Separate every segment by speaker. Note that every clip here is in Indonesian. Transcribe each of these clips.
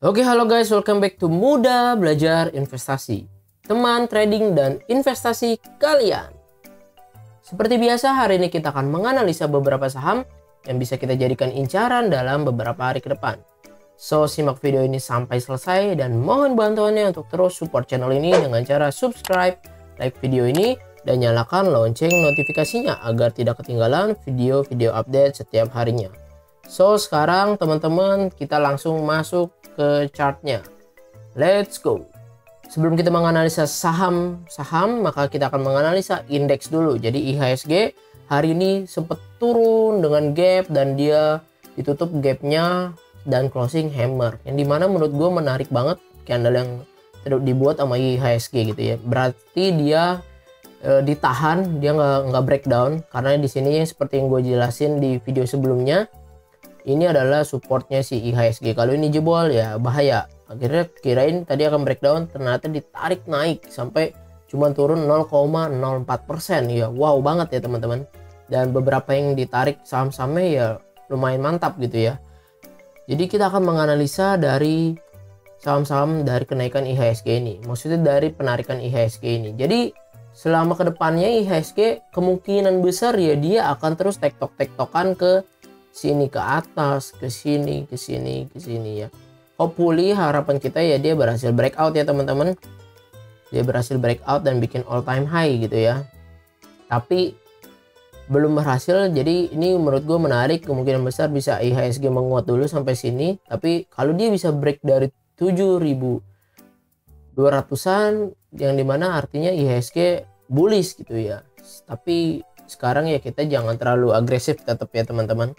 Speaker 1: Oke, halo guys, welcome back to Muda Belajar Investasi, teman trading dan investasi kalian. Seperti biasa, hari ini kita akan menganalisa beberapa saham yang bisa kita jadikan incaran dalam beberapa hari ke depan. So, simak video ini sampai selesai dan mohon bantuannya untuk terus support channel ini dengan cara subscribe, like video ini, dan nyalakan lonceng notifikasinya agar tidak ketinggalan video-video update setiap harinya. So, sekarang teman-teman kita langsung masuk ke chartnya. Let's go. Sebelum kita menganalisa saham-saham, maka kita akan menganalisa indeks dulu. Jadi IHSG hari ini sempat turun dengan gap dan dia ditutup gapnya dan closing hammer. Yang dimana menurut gue menarik banget candle yang dibuat sama IHSG gitu ya. Berarti dia ditahan, dia nggak breakdown karena di sini seperti yang gue jelasin di video sebelumnya. Ini adalah supportnya si IHSG. Kalau ini jebol ya bahaya. Akhirnya kirain tadi akan breakdown, ternyata ditarik naik sampai cuma turun 0,04%. Ya wow banget ya teman-teman. Dan beberapa yang ditarik saham-sahamnya ya lumayan mantap gitu ya. Jadi kita akan menganalisa dari saham-saham dari kenaikan IHSG ini. Maksudnya dari penarikan IHSG ini. Jadi selama kedepannya IHSG kemungkinan besar ya dia akan terus tektok-tektokan ke sini ke atas, ke sini ya. Hopefully harapan kita ya dia berhasil breakout ya teman-teman. Dia berhasil breakout dan bikin all time high gitu ya. Tapi belum berhasil, jadi ini menurut gue menarik. Kemungkinan besar bisa IHSG menguat dulu sampai sini. Tapi kalau dia bisa break dari 7.200-an, yang dimana artinya IHSG bullish gitu ya. Tapi sekarang ya kita jangan terlalu agresif tetap ya teman-teman.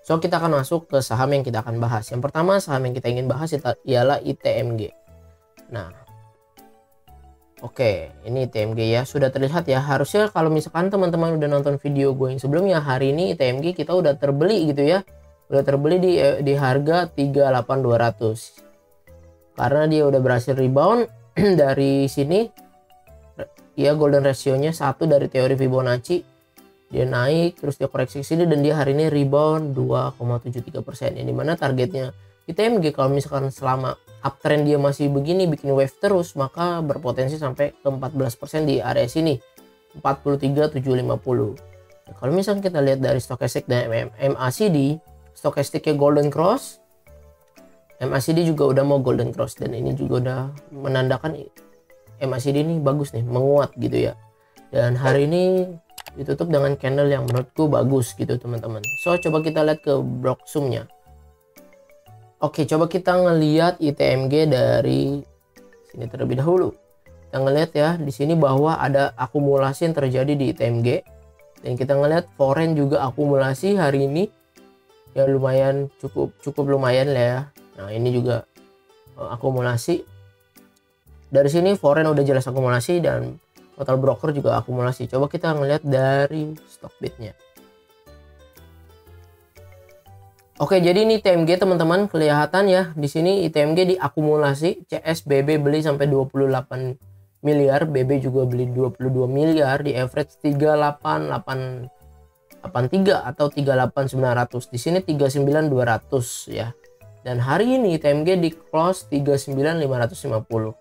Speaker 1: So kita akan masuk ke saham yang kita akan bahas. Yang pertama saham yang kita ingin bahas ialah ITMG. Nah, oke, ini ITMG ya. Sudah terlihat ya. Harusnya kalau misalkan teman-teman udah nonton video gue yang sebelumnya, hari ini ITMG kita udah terbeli gitu ya. Udah terbeli di harga 38.200. Karena dia udah berhasil rebound dari sini. Ya golden ratio-nya 1 dari teori Fibonacci. Dia naik terus dia koreksi ke sini dan dia hari ini rebound 2,73%. Yang dimana targetnya ITMG kalau misalkan selama uptrend dia masih begini bikin wave terus, maka berpotensi sampai ke 14% di area sini 43.750. Nah, kalau misalkan kita lihat dari stokastik dan MACD, stokastiknya golden cross, MACD juga udah mau golden cross, dan ini juga udah menandakan MACD ini bagus nih, menguat gitu ya. Dan hari ini ditutup dengan candle yang menurutku bagus gitu teman-teman. So coba kita lihat ke block zoom-nya. Oke, coba kita ngelihat ITMG dari sini terlebih dahulu. Kita ngelihat ya di sini bahwa ada akumulasi yang terjadi di ITMG, dan kita ngelihat foreign juga akumulasi hari ini ya lumayan, cukup lumayan lah ya. Nah ini juga akumulasi. Dari sini foreign udah jelas akumulasi dan total broker juga akumulasi. Coba kita ngelihat dari stock bid-nya. Oke, jadi ini ITMG teman-teman, kelihatan ya di sini ITMG diakumulasi. CSBB beli sampai 28 miliar, BB juga beli 22 miliar, di average 3883 atau 38900. Di sini 39200 ya. Dan hari ini ITMG di close 39550.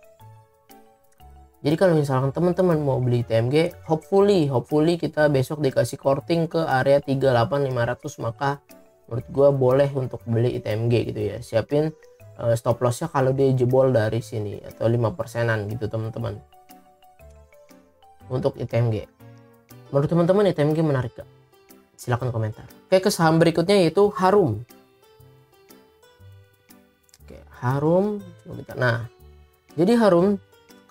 Speaker 1: Jadi kalau misalkan teman-teman mau beli ITMG, hopefully kita besok dikasih korting ke area 38500, maka menurut gua boleh untuk beli ITMG gitu ya. Siapin stop lossnya kalau dia jebol dari sini atau 5%-an gitu teman-teman. Untuk ITMG. Menurut teman-teman ITMG menarik gak? Silahkan komentar. Oke, ke saham berikutnya yaitu Harum. Oke, Harum. Nah, jadi Harum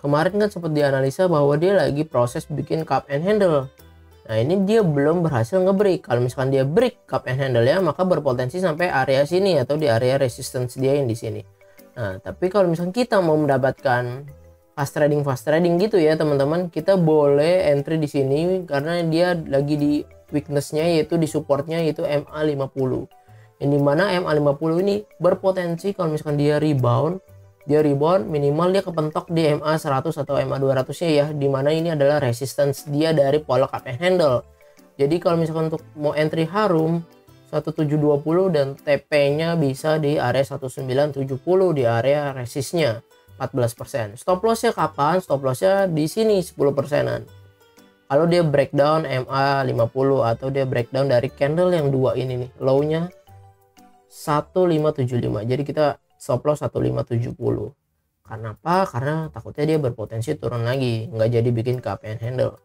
Speaker 1: kemarin kan sempat dianalisa bahwa dia lagi proses bikin cup and handle. Nah ini dia belum berhasil ngebreak. Kalau misalkan dia break cup and handle ya, maka berpotensi sampai area sini atau di area resistance dia yang di sini. Nah tapi kalau misalkan kita mau mendapatkan fast trading gitu ya teman-teman, kita boleh entry di sini karena dia lagi di weaknessnya, yaitu di supportnya, yaitu MA50. Yang dimana MA50 ini berpotensi kalau misalkan dia rebound minimal dia kepentok di MA100 atau MA200 nya ya, dimana ini adalah resistance dia dari pola cup and handle. Jadi kalau misalkan untuk mau entry Harum, 1720 dan TP-nya bisa di area 1970 di area resistnya 14%. Stop loss-nya kapan? Stop loss-nya di sini 10%-an. Kalau dia breakdown MA 50 atau dia breakdown dari candle yang dua ini nih, low-nya 1575. Jadi kita stop loss 1570. Karena apa? Karena takutnya dia berpotensi turun lagi, nggak jadi bikin ke up and handle.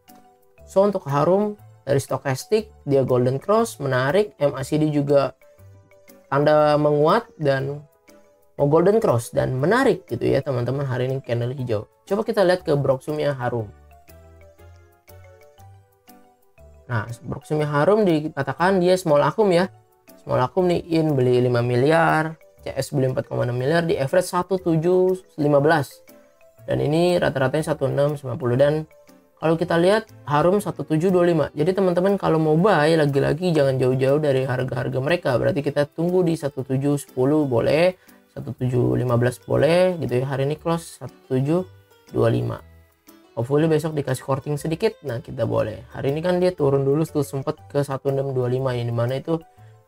Speaker 1: So untuk Harum dari stokastik dia golden cross, menarik. MACD juga tanda menguat dan mau golden cross dan menarik gitu ya teman-teman hari ini candle hijau. Coba kita lihat ke broksumnya Harum. Nah, broksumnya Harum dikatakan dia small akum ya. Small akum nih in beli 5 miliar, CS beli 4,6 miliar di average 1715. Dan ini rata-ratanya 1650 dan kalau kita lihat Harum 1725. Jadi teman-teman kalau mau buy lagi-lagi jangan jauh-jauh dari harga-harga mereka. Berarti kita tunggu di 1710 boleh, 1715 boleh gitu ya. Hari ini close 1725. Hopefully besok dikasih korting sedikit, nah kita boleh. Hari ini kan dia turun dulu tuh sempat ke 1625 ini, mana itu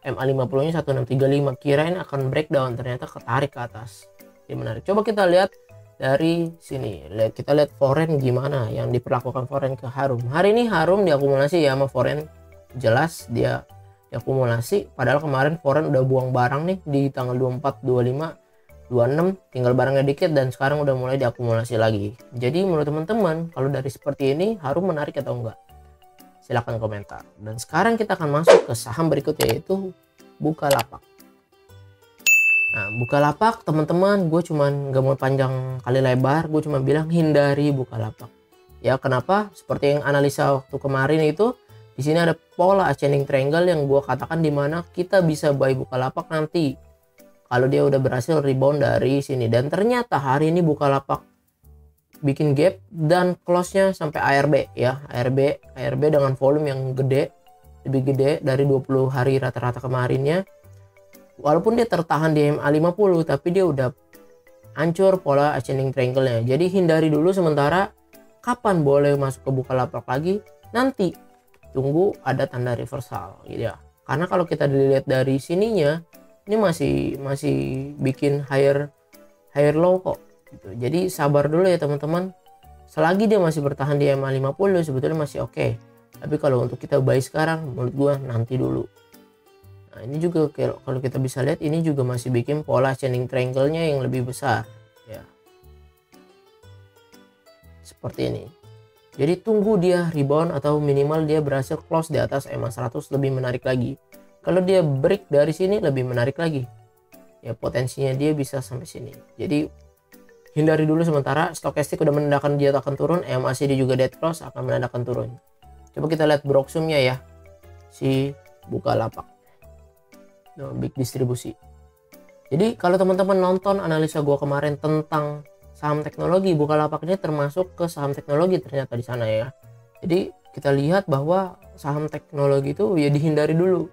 Speaker 1: MA50 nya 1635. Kirain akan breakdown, ternyata ketarik ke atas. Ini menarik. Coba kita lihat dari sini. Kita lihat foreign gimana yang diperlakukan foreign ke Harum. Hari ini Harum diakumulasi ya sama foreign, jelas dia diakumulasi. Padahal kemarin foreign udah buang barang nih di tanggal 24, 25, 26, tinggal barangnya dikit dan sekarang udah mulai diakumulasi lagi. Jadi menurut teman-teman kalau dari seperti ini Harum menarik atau enggak? Silahkan komentar. Dan sekarang kita akan masuk ke saham berikutnya yaitu Bukalapak. Nah, Bukalapak teman-teman, gue cuman gak mau panjang kali lebar, gue cuma bilang hindari Bukalapak. Ya kenapa? Seperti yang analisa waktu kemarin itu, di sini ada pola ascending triangle yang gue katakan dimana kita bisa buy Bukalapak nanti kalau dia udah berhasil rebound dari sini. Dan ternyata hari ini Bukalapak bikin gap dan close-nya sampai ARB ya. ARB dengan volume yang gede, lebih gede dari 20 hari rata-rata kemarinnya. Walaupun dia tertahan di MA50 tapi dia udah hancur pola ascending triangle-nya. Jadi hindari dulu sementara. Kapan boleh masuk ke Bukalapak lagi? Nanti tunggu ada tanda reversal gitu ya. Karena kalau kita dilihat dari sininya ini masih bikin higher low kok gitu. Jadi sabar dulu ya teman-teman. Selagi dia masih bertahan di MA50 sebetulnya masih oke. Tapi kalau untuk kita buy sekarang menurut gua nanti dulu. Nah, ini juga kalau kita bisa lihat ini juga masih bikin pola ascending triangle-nya yang lebih besar ya. Seperti ini. Jadi tunggu dia rebound atau minimal dia berhasil close di atas MA100 lebih menarik lagi. Kalau dia break dari sini lebih menarik lagi. Ya potensinya dia bisa sampai sini. Jadi hindari dulu sementara. Stokastik udah menandakan dia akan turun. MACD juga dead cross akan menandakan turun. Coba kita lihat broksumnya ya. Si Bukalapak. No, big distribusi. Jadi kalau teman-teman nonton analisa gua kemarin tentang saham teknologi, Bukalapak ini termasuk ke saham teknologi ternyata di sana ya. Jadi kita lihat bahwa saham teknologi itu ya dihindari dulu.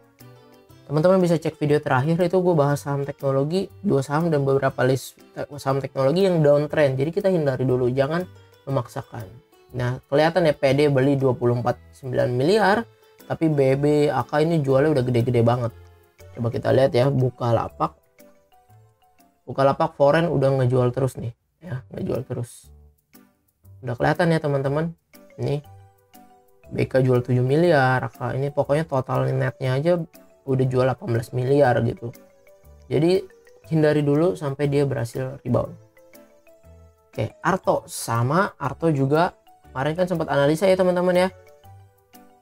Speaker 1: Teman-teman bisa cek video terakhir itu gue bahas saham teknologi, 2 saham dan beberapa list saham teknologi yang downtrend. Jadi kita hindari dulu, jangan memaksakan. Nah kelihatan ya PD beli 24,9 miliar, tapi BB AK ini jualnya udah gede-gede banget. Coba kita lihat ya Bukalapak. Bukalapak foreign udah ngejual terus nih, ya ngejual terus. Udah kelihatan ya teman-teman. Ini BK jual 7 miliar, AK ini pokoknya total netnya aja udah jual 18 miliar gitu. Jadi hindari dulu sampai dia berhasil rebound. Oke, Arto sama. Arto juga kemarin kan sempat analisa ya teman-teman ya.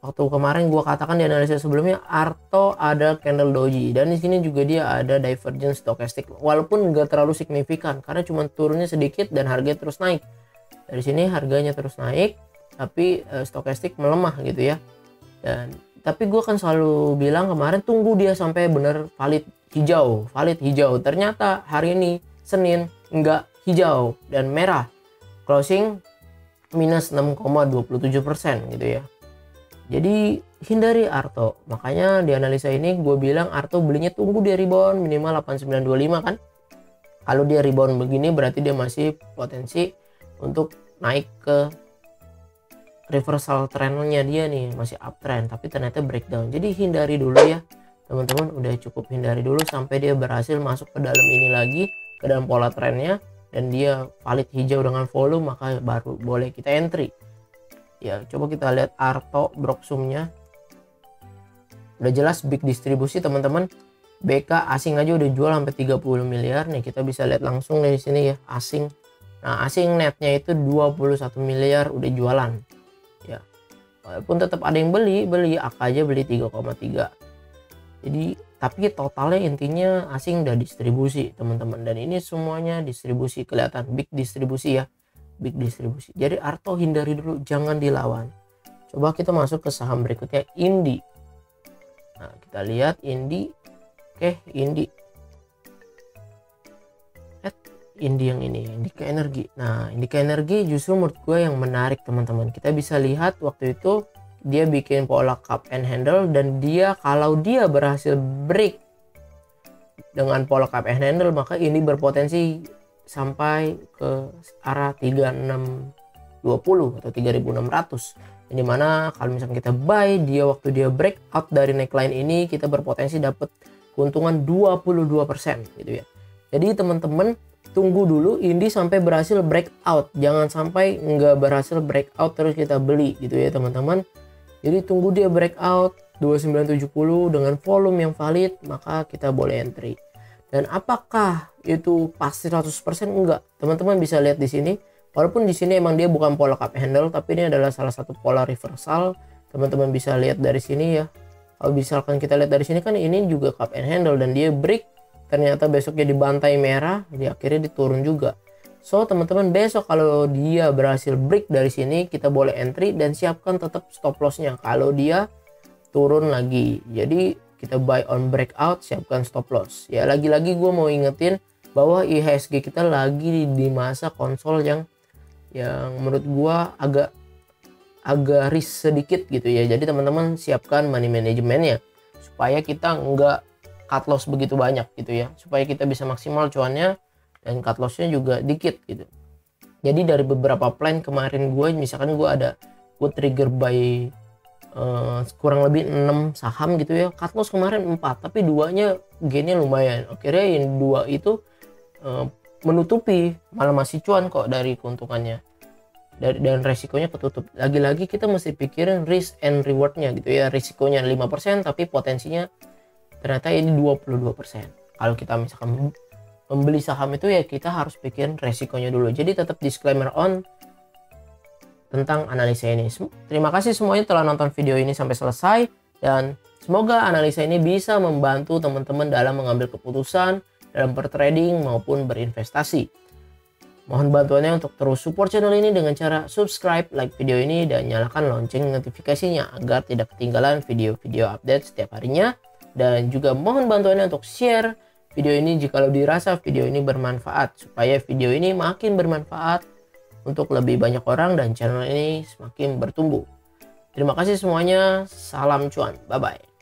Speaker 1: Waktu kemarin gua katakan di analisa sebelumnya Arto ada candle doji dan di sini juga dia ada divergence stokastik walaupun nggak terlalu signifikan karena cuma turunnya sedikit dan harganya terus naik. Dari sini harganya terus naik tapi stokastik melemah gitu ya. Dan tapi gue kan selalu bilang kemarin tunggu dia sampai bener valid hijau. Ternyata hari ini Senin enggak hijau dan merah. Closing minus 6,27% gitu ya. Jadi hindari Arto. Makanya di analisa ini gue bilang Arto belinya tunggu dia rebound minimal 8925 kan. Kalau dia rebound begini berarti dia masih potensi untuk naik ke reversal trennya dia nih, masih uptrend tapi ternyata breakdown. Jadi hindari dulu ya teman-teman udah cukup hindari dulu sampai dia berhasil masuk ke dalam ini lagi, ke dalam pola trennya, dan dia valid hijau dengan volume, maka baru boleh kita entry. Ya, coba kita lihat Arto Broksumnya. Udah jelas big distribusi teman-teman. BK asing aja udah jual sampai 30 miliar nih, kita bisa lihat langsung dari sini ya, asing. Nah, asing netnya itu 21 miliar udah jualan. Ya. Walaupun tetap ada yang beli AK aja beli 3,3. Jadi tapi totalnya intinya asing udah distribusi teman-teman, dan ini semuanya distribusi, kelihatan big distribusi ya, big distribusi. Jadi Arto hindari dulu, jangan dilawan. Coba kita masuk ke saham berikutnya, Indi. Nah, kita lihat Indi. Oke, Indi yang ini, Indika Energi. Nah, Indika Energi justru menurut gue yang menarik teman-teman. Kita bisa lihat waktu itu dia bikin pola cup and handle, dan dia kalau dia berhasil break dengan pola cup and handle, maka ini berpotensi sampai ke arah 3620 atau 3600. Ini mana kalau misalkan kita buy dia waktu dia breakout dari neckline ini, kita berpotensi dapat keuntungan 22% gitu ya. Jadi teman-teman tunggu dulu Indi sampai berhasil breakout, jangan sampai nggak berhasil breakout terus kita beli gitu ya teman-teman. Jadi tunggu dia breakout 2970 dengan volume yang valid, maka kita boleh entry. Dan apakah itu pasti 100%? Enggak. Teman-teman bisa lihat di sini, walaupun di sini emang dia bukan pola cup handle, tapi ini adalah salah satu pola reversal. Teman-teman bisa lihat dari sini ya. Kalau misalkan kita lihat dari sini kan ini juga cup and handle, dan dia break, ternyata besoknya dibantai merah, jadi akhirnya diturun juga. So teman-teman besok kalau dia berhasil break dari sini, kita boleh entry dan siapkan tetap stop lossnya kalau dia turun lagi. Jadi kita buy on breakout, siapkan stop loss. Ya lagi-lagi gue mau ingetin bahwa IHSG kita lagi di masa konsol yang menurut gue agak risk sedikit gitu ya. Jadi teman-teman siapkan money manajemennya supaya kita nggak cut loss begitu banyak gitu ya, supaya kita bisa maksimal cuannya dan cut lossnya juga dikit gitu. Jadi dari beberapa plan kemarin gue, misalkan gue trigger buy kurang lebih 6 saham gitu ya, cut loss kemarin 4, tapi duanya gainnya lumayan. Akhirnya yang 2 itu menutupi, malah masih cuan kok dari keuntungannya. Dan resikonya ketutup. Lagi-lagi kita mesti pikirin risk and rewardnya gitu ya. Risikonya 5% tapi potensinya ternyata ini 22%. Kalau kita misalkan membeli saham itu ya kita harus pikirin resikonya dulu. Jadi tetap disclaimer on tentang analisa ini. Terima kasih semuanya telah nonton video ini sampai selesai, dan semoga analisa ini bisa membantu teman-teman dalam mengambil keputusan dalam bertrading maupun berinvestasi. Mohon bantuannya untuk terus support channel ini dengan cara subscribe, like video ini, dan nyalakan lonceng notifikasinya agar tidak ketinggalan video-video update setiap harinya. Dan juga mohon bantuannya untuk share video ini jika dirasa video ini bermanfaat, supaya video ini makin bermanfaat untuk lebih banyak orang dan channel ini semakin bertumbuh. Terima kasih semuanya, salam cuan, bye-bye.